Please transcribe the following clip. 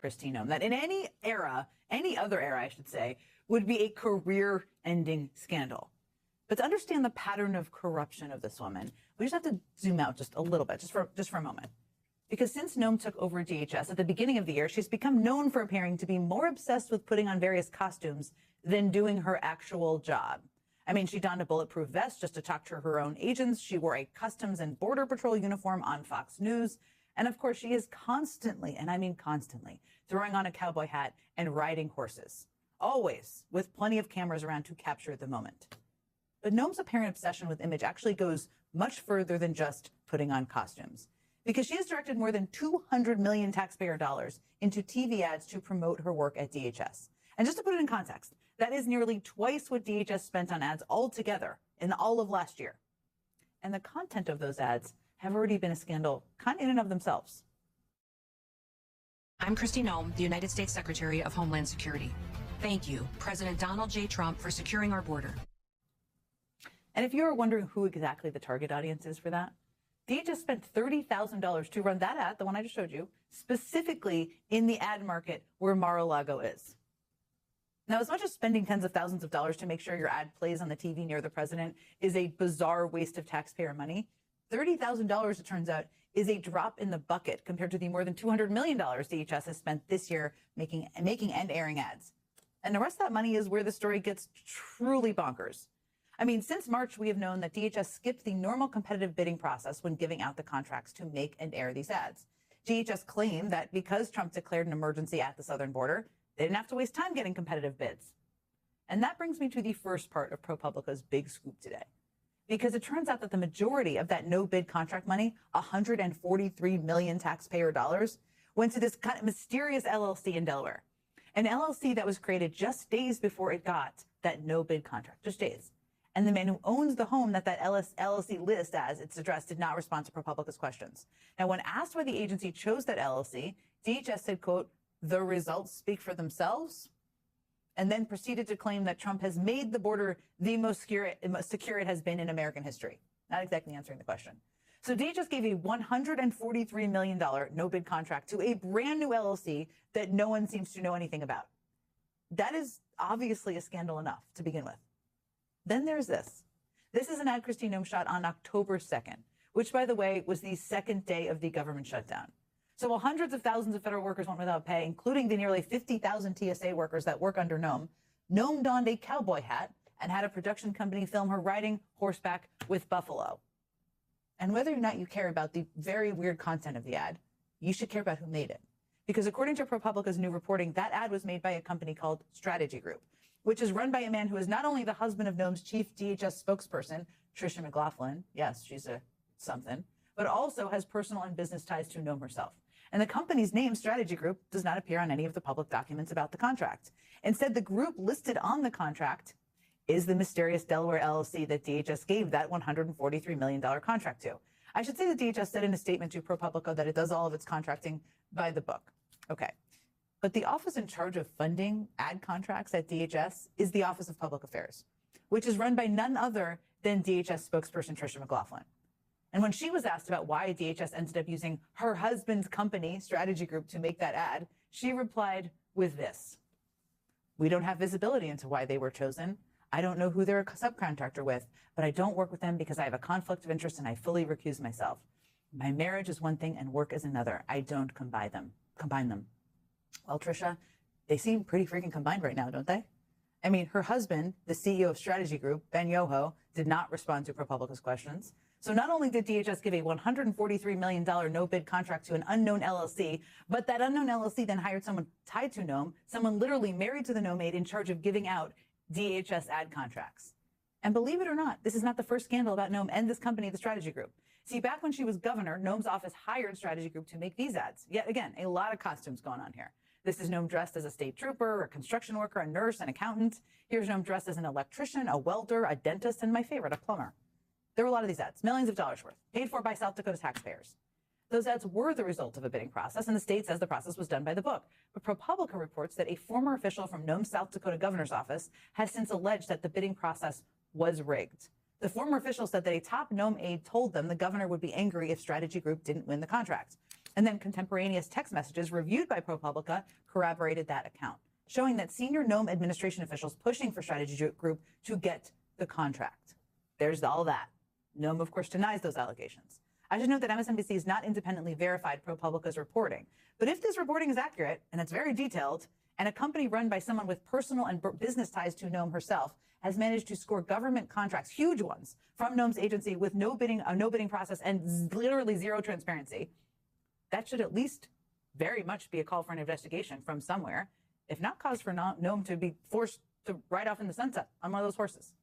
Kristi Noem, that in any other era, I should say, would be a career-ending scandal. But to understand the pattern of corruption of this woman, we just have to zoom out just a little bit, just for a moment. Because since Noem took over DHS at the beginning of the year, she's become known for appearing to be more obsessed with putting on various costumes than doing her actual job. I mean, she donned a bulletproof vest just to talk to her own agents. She wore a Customs and Border Patrol uniform on Fox News. And of course, she is constantly, and I mean constantly, throwing on a cowboy hat and riding horses, always with plenty of cameras around to capture the moment. But Noem's apparent obsession with image actually goes much further than just putting on costumes, because she has directed more than $200 million taxpayer dollars into TV ads to promote her work at DHS. And just to put it in context, that is nearly twice what DHS spent on ads altogether in all of last year. And the content of those ads have already been a scandal kind of in and of themselves. I'm Kristi Noem, the United States Secretary of Homeland Security. Thank you, President Donald J. Trump, for securing our border. And if you're wondering who exactly the target audience is for that, DHS spent $30,000 to run that ad, the one I just showed you, specifically in the ad market where Mar-a-Lago is. Now, as much as spending tens of thousands of dollars to make sure your ad plays on the TV near the president is a bizarre waste of taxpayer money, $30,000, it turns out, is a drop in the bucket compared to the more than $200 million DHS has spent this year making and airing ads. And the rest of that money is where the story gets truly bonkers. I mean, since March, we have known that DHS skipped the normal competitive bidding process when giving out the contracts to make and air these ads. DHS claimed that because Trump declared an emergency at the southern border, they didn't have to waste time getting competitive bids. And that brings me to the first part of ProPublica's big scoop today. Because it turns out that the majority of that no-bid contract money, $143 million taxpayer dollars, went to this kind of mysterious LLC in Delaware. An LLC that was created just days before it got that no-bid contract, just days. And the man who owns the home that LLC lists as its address did not respond to ProPublica's questions. Now, when asked why the agency chose that LLC, DHS said, quote, "The results speak for themselves," and then proceeded to claim that Trump has made the border the most secure it has been in American history. Not exactly answering the question. So DHS gave a $143 million no-bid contract to a brand new LLC that no one seems to know anything about. That is obviously a scandal enough to begin with. Then there's this. This is an ad Kristi Noem shot on October 2nd, which, by the way, was the second day of the government shutdown. So while hundreds of thousands of federal workers went without pay, including the nearly 50,000 TSA workers that work under Noem, Noem donned a cowboy hat and had a production company film her riding horseback with buffalo. And whether or not you care about the very weird content of the ad, you should care about who made it. Because according to ProPublica's new reporting, that ad was made by a company called Strategy Group, which is run by a man who is not only the husband of Noem's chief DHS spokesperson, Tricia McLaughlin, yes, she's a something, but also has personal and business ties to Noem herself. And the company's name, Strategy Group, does not appear on any of the public documents about the contract. Instead, the group listed on the contract is the mysterious Delaware LLC that DHS gave that $143 million contract to. I should say that DHS said in a statement to ProPublica that it does all of its contracting by the book. Okay. But the office in charge of funding ad contracts at DHS is the Office of Public Affairs, which is run by none other than DHS spokesperson Tricia McLaughlin. And when she was asked about why DHS ended up using her husband's company, Strategy Group, to make that ad, she replied with this: "We don't have visibility into why they were chosen. I don't know who they're a subcontractor with, but I don't work with them because I have a conflict of interest and I fully recuse myself. My marriage is one thing and work is another. I don't combine them. Well, Tricia, they seem pretty freaking combined right now, don't they? I mean, her husband, the CEO of Strategy Group, Ben Yoho, did not respond to ProPublica's questions. So not only did DHS give a $143 million no-bid contract to an unknown LLC, but that unknown LLC then hired someone tied to Noem, someone literally married to the Noem aide in charge of giving out DHS ad contracts. And believe it or not, this is not the first scandal about Noem and this company, the Strategy Group. See, back when she was governor, Noem's office hired Strategy Group to make these ads. Yet again, a lot of costumes going on here. This is Noem dressed as a state trooper, a construction worker, a nurse, an accountant. Here's Noem dressed as an electrician, a welder, a dentist, and my favorite, a plumber. There were a lot of these ads, millions of dollars worth, paid for by South Dakota taxpayers. Those ads were the result of a bidding process, and the state says the process was done by the book. But ProPublica reports that a former official from Noem's South Dakota governor's office has since alleged that the bidding process was rigged. The former official said that a top Noem aide told them the governor would be angry if Strategy Group didn't win the contract. And then contemporaneous text messages reviewed by ProPublica corroborated that account, showing that senior Nome administration officials pushing for Strategy Group to get the contract. There's all that. Nome, of course, denies those allegations. I should note that MSNBC has not independently verified ProPublica's reporting. But if this reporting is accurate, and it's very detailed, and a company run by someone with personal and business ties to Nome herself has managed to score government contracts, huge ones, from Nome's agency with no bidding process and literally zero transparency, that should at least very much be a call for an investigation from somewhere, if not cause for Nome to be forced to ride off in the sunset on one of those horses.